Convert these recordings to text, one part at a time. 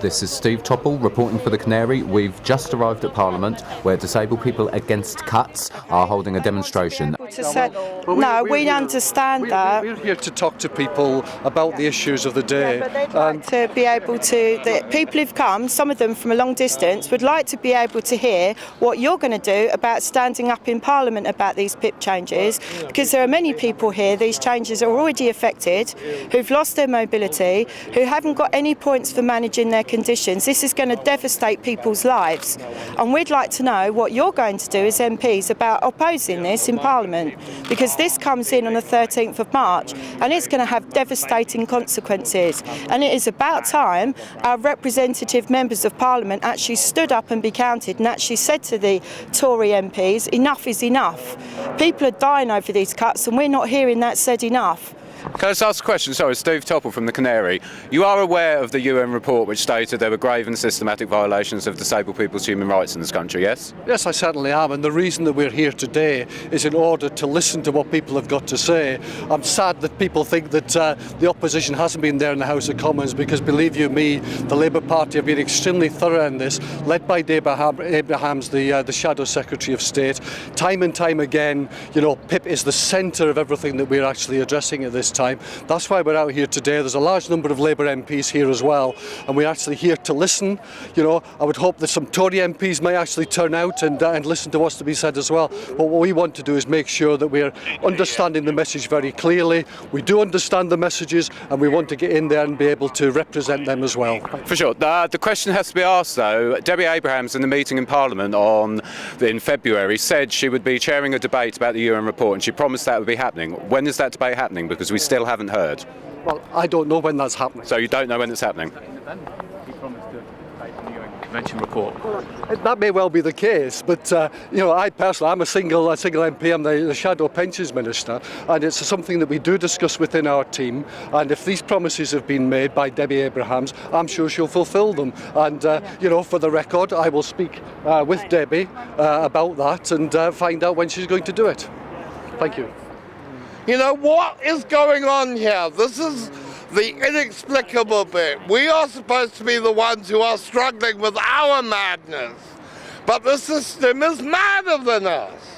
This is Steve Topple reporting for the Canary. We've just arrived at Parliament where disabled people against cuts are holding a demonstration. No, we understand that. We're here to talk to people about the issues of the day. Yeah, but they'd like to be able to, the people who've come, some of them from a long distance, would like to be able to hear what you're going to do about standing up in Parliament about these PIP changes, because there are many people here, these changes are already affected, who've lost their mobility, who haven't got any points for managing their conditions. This is going to devastate people's lives, and we'd like to know what you're going to do as MPs about opposing this in Parliament, because this comes in on the 13th of March and it's going to have devastating consequences, and it is about time our representative members of Parliament actually stood up and be counted and actually said to the Tory MPs, enough is enough. People are dying over these cuts and we're not hearing that said enough. Can I just ask a question? Sorry, Steve Topple from the Canary. You are aware of the UN report which stated there were grave and systematic violations of disabled people's human rights in this country, yes? Yes, I certainly am, and the reason that we're here today is in order to listen to what people have got to say. I'm sad that people think that the opposition hasn't been there in the House of Commons, because believe you me, the Labour Party have been extremely thorough in this, led by Abrahams, the Shadow Secretary of State. Time and time again, you know, PIP is the centre of everything that we're actually addressing at this time. That's why we're out here today. There's a large number of Labour MPs here as well, and we're actually here to listen. You know, I would hope that some Tory MPs may actually turn out and listen to what's to be said as well. But what we want to do is make sure that we're understanding the message very clearly. We do understand the messages, and we want to get in there and be able to represent them as well. For sure. The question has to be asked though. Debbie Abrahams in the meeting in Parliament in February said she would be chairing a debate about the UN report, and she promised that would be happening. When is that debate happening? Because we still haven't heard. Well, I don't know when that's happening. So you don't know when it's happening? He promised to debate the UN Convention report. That may well be the case, but you know, I personally, I'm a single MP. I'm the Shadow Pensions Minister, and it's something that we do discuss within our team. And if these promises have been made by Debbie Abrahams, I'm sure she'll fulfil them. And you know, for the record, I will speak with Debbie about that and find out when she's going to do it. Thank you. You know, what is going on here? This is the inexplicable bit. We are supposed to be the ones who are struggling with our madness, but the system is madder than us.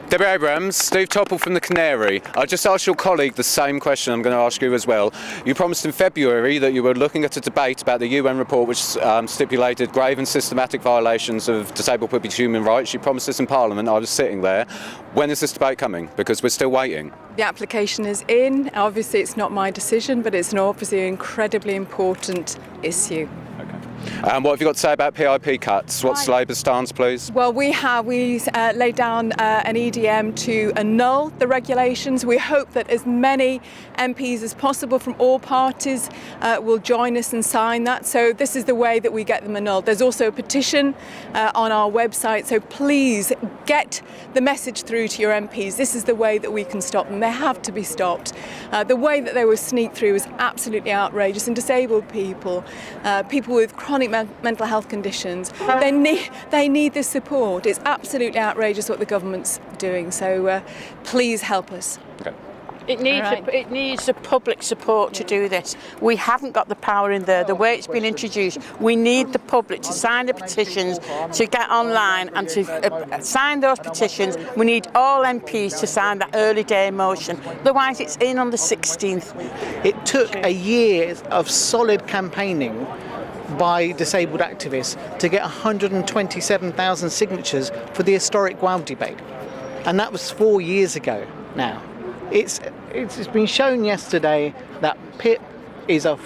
Debbie Abrahams, Steve Topple from the Canary. I just asked your colleague the same question I'm going to ask you as well. You promised in February that you were looking at a debate about the UN report which stipulated grave and systematic violations of disabled people's human rights. You promised this in Parliament. I was sitting there. When is this debate coming? Because we're still waiting. The application is in. Obviously it's not my decision, but it's obviously an incredibly important issue. What have you got to say about PIP cuts? What's Labour's stance, please? Well, we laid down an EDM to annul the regulations. We hope that as many MPs as possible from all parties will join us and sign that. So this is the way that we get them annulled. There's also a petition on our website, so please get the message through to your MPs. This is the way that we can stop them. They have to be stopped. The way that they were sneaked through is absolutely outrageous, and disabled people, people with chronic mental health conditions, they need this support. It's absolutely outrageous what the government's doing, so please help us. Okay. It needs the public support to do this. We haven't got the power in there. The way it's been introduced, we need the public to sign the petitions, to get online and to sign those petitions. We need all MPs to sign that early day motion. Otherwise, it's in on the 16th. It took a year of solid campaigning by disabled activists to get 127,000 signatures for the historic WOW debate. And that was 4 years ago now. It's been shown yesterday that PIP is as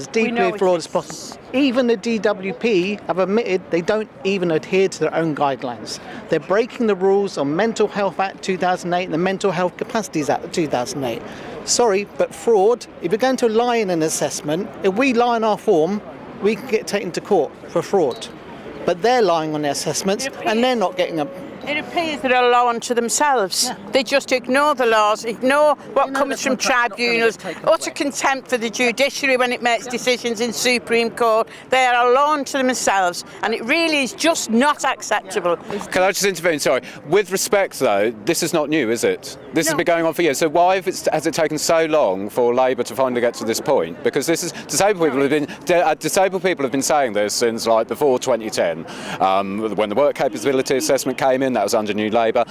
deeply flawed as possible. Even the DWP have admitted they don't even adhere to their own guidelines. They're breaking the rules on Mental Health Act 2008 and the Mental Health Capacities Act 2008. Sorry, but fraud, if you're going to lie in an assessment, if we lie in our form, we can get taken to court for fraud. But they're lying on their assessments and they're not getting It appears they're a law unto themselves. Yeah. They just ignore the laws, ignore what comes from tribunals, utter contempt for the judiciary when it makes decisions in Supreme Court. They are a law unto themselves, and it really is just not acceptable. Can I just intervene? Sorry. With respect, though, this is not new, is it? This has been going on for years. So why has it taken so long for Labour to finally get to this point? Because this is disabled people have been saying this since like before 2010, when the work capability assessment came in. That was under New Labour.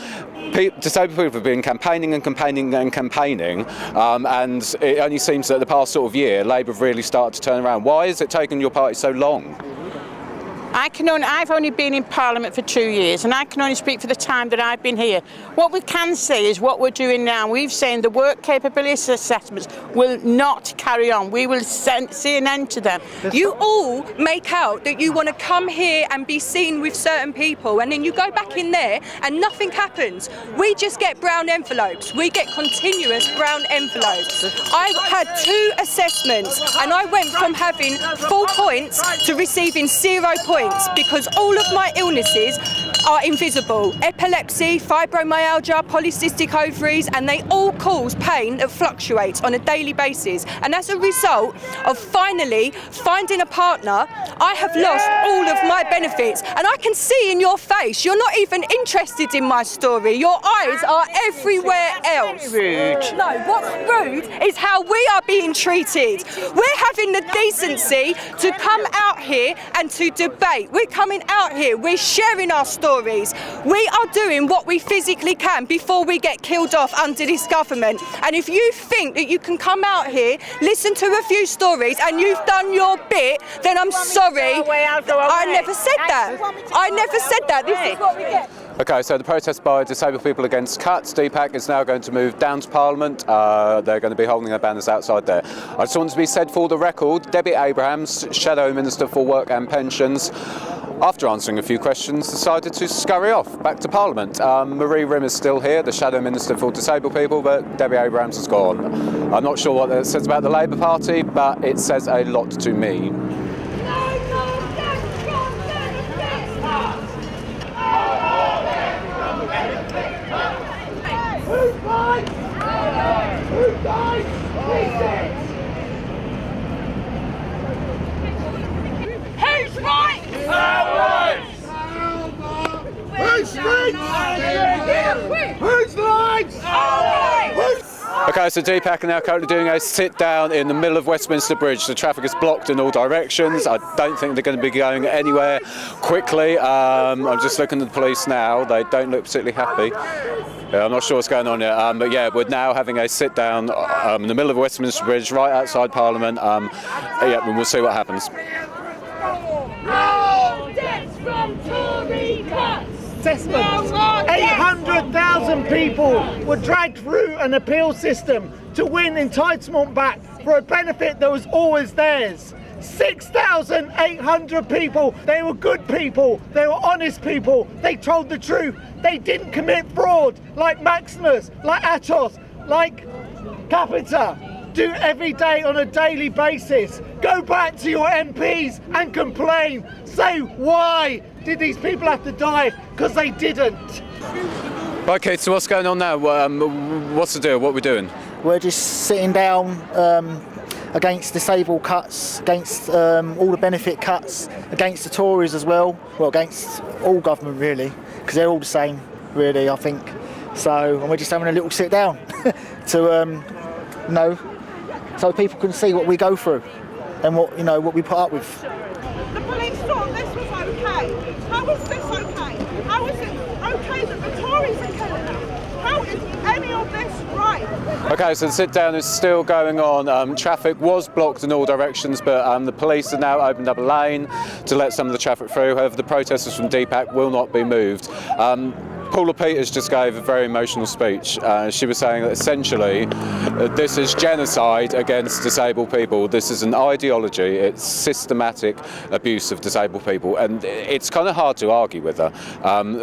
Disabled people have been campaigning and campaigning and campaigning, and it only seems that the past sort of year, Labour have really started to turn around. Why is it taking your party so long? I've only been in Parliament for 2 years, and I can only speak for the time that I've been here. What we can say is what we're doing now. We've seen the work capability assessments will not carry on. We will see an end to them. You all make out that you want to come here and be seen with certain people, and then you go back in there and nothing happens. We just get brown envelopes. We get continuous brown envelopes. I had 2 assessments, and I went from having 4 points to receiving 0 points. Because all of my illnesses are invisible. Epilepsy, fibromyalgia, polycystic ovaries, and they all cause pain that fluctuates on a daily basis. And as a result of finally finding a partner, I have lost all of my benefits. And I can see in your face, you're not even interested in my story. Your eyes are everywhere else. Rude. No, what's rude is how we are being treated. We're having the decency to come out here and to debate. We're coming out here, we're sharing our stories. We are doing what we physically can before we get killed off under this government. And if you think that you can come out here, listen to a few stories and you've done your bit, then I'm sorry. I never said that. I never said that. This is what we get. Okay, so the protest by disabled people against cuts, DPAC, is now going to move down to Parliament. They're going to be holding their banners outside there. I just want to be said for the record, Debbie Abrahams, Shadow Minister for Work and Pensions, after answering a few questions, decided to scurry off back to Parliament. Marie Rim is still here, the Shadow Minister for Disabled People, but Debbie Abrahams has gone. I'm not sure what that says about the Labour Party, but it says a lot to me. Okay, so DPAC are now currently doing a sit-down in the middle of Westminster Bridge. The traffic is blocked in all directions. I don't think they're going to be going anywhere quickly. I'm just looking at the police now. They don't look particularly happy. Yeah, I'm not sure what's going on here, but yeah, we're now having a sit-down in the middle of Westminster Bridge, right outside Parliament. Yeah, and we'll see what happens. No deaths from Tory cuts! Assessments. 800,000 people were dragged through an appeal system to win entitlement back for a benefit that was always theirs. 6,800 people, they were good people, they were honest people, they told the truth, they didn't commit fraud like Maximus, like Atos, like Capita. Do every day on a daily basis. Go back to your MPs and complain. Say, why did these people have to die? Because they didn't. Okay, so what's going on now? What's the deal? What are we doing? We're just sitting down against disabled cuts, against all the benefit cuts, against the Tories as well. Well, against all government really, because they're all the same, really, I think. So, and we're just having a little sit down to, so people can see what we go through and what we put up with. The police thought this was okay. How is this okay? How is it okay that the Tories are killing us? How is any of this right? Okay, so the sit-down is still going on. Traffic was blocked in all directions, but the police have now opened up a lane to let some of the traffic through. However, the protesters from DPAC will not be moved. Paula Peters just gave a very emotional speech. She was saying that essentially this is genocide against disabled people. This is an ideology. It's systematic abuse of disabled people, and it's kind of hard to argue with her.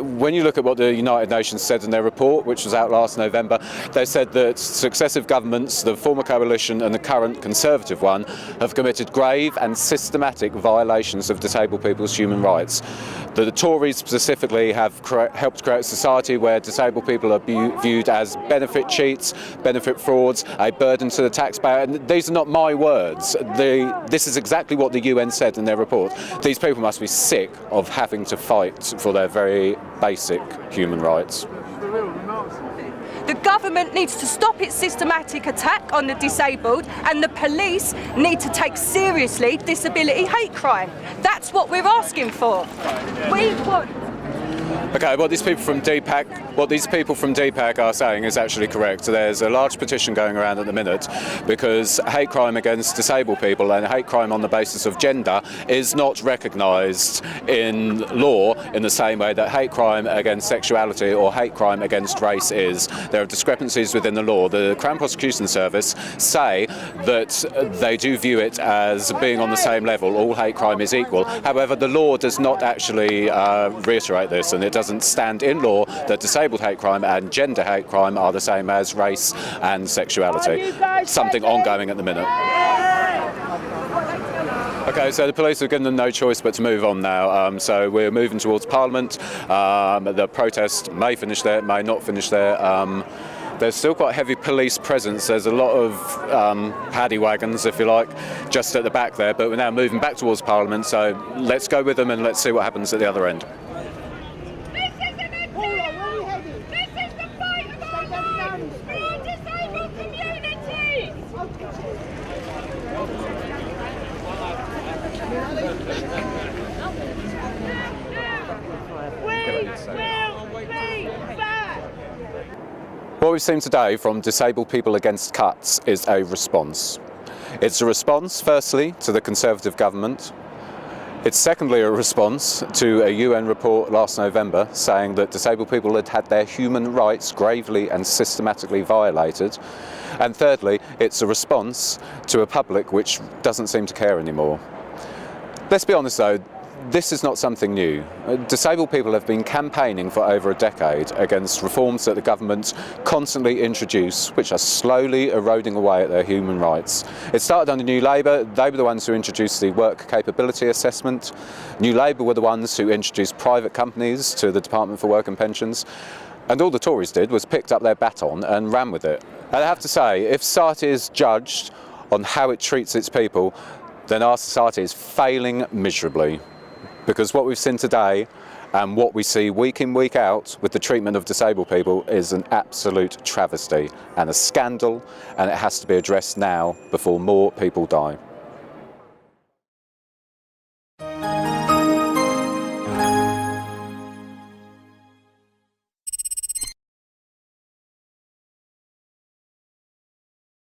When you look at what the United Nations said in their report, which was out last November, they said that successive governments, the former coalition and the current Conservative one, have committed grave and systematic violations of disabled people's human rights. The Tories specifically have helped create a society where disabled people are viewed as benefit cheats, benefit frauds, a burden to the taxpayer. And these are not my words. This is exactly what the UN said in their report. These people must be sick of having to fight for their very basic human rights. The government needs to stop its systematic attack on the disabled, and the police need to take seriously disability hate crime. That's what we're asking for. We want... Okay, what these people from DPAC are saying is actually correct. There's a large petition going around at the minute because hate crime against disabled people and hate crime on the basis of gender is not recognised in law in the same way that hate crime against sexuality or hate crime against race is. There are discrepancies within the law. The Crown Prosecution Service say that they do view it as being on the same level. All hate crime is equal. However, the law does not actually reiterate this, and it doesn't stand in law that disabled hate crime and gender hate crime are the same as race and sexuality. Something ongoing at the minute. Okay, so the police have given them no choice but to move on now. So we're moving towards Parliament. The protest may finish there, may not finish there. There's still quite heavy police presence. There's a lot of paddy wagons, if you like, just at the back there, but we're now moving back towards Parliament, so let's go with them and let's see what happens at the other end. What we've seen today from Disabled People Against Cuts is a response. It's a response, firstly, to the Conservative government. It's secondly a response to a UN report last November saying that disabled people had had their human rights gravely and systematically violated. And thirdly, it's a response to a public which doesn't seem to care anymore. Let's be honest though, this is not something new. Disabled people have been campaigning for over a decade against reforms that the government constantly introduce, which are slowly eroding away at their human rights. It started under New Labour. They were the ones who introduced the work capability assessment. New Labour were the ones who introduced private companies to the Department for Work and Pensions. And all the Tories did was picked up their baton and ran with it. And I have to say, if society is judged on how it treats its people, then our society is failing miserably. Because what we've seen today and what we see week in, week out with the treatment of disabled people is an absolute travesty and a scandal, and it has to be addressed now before more people die.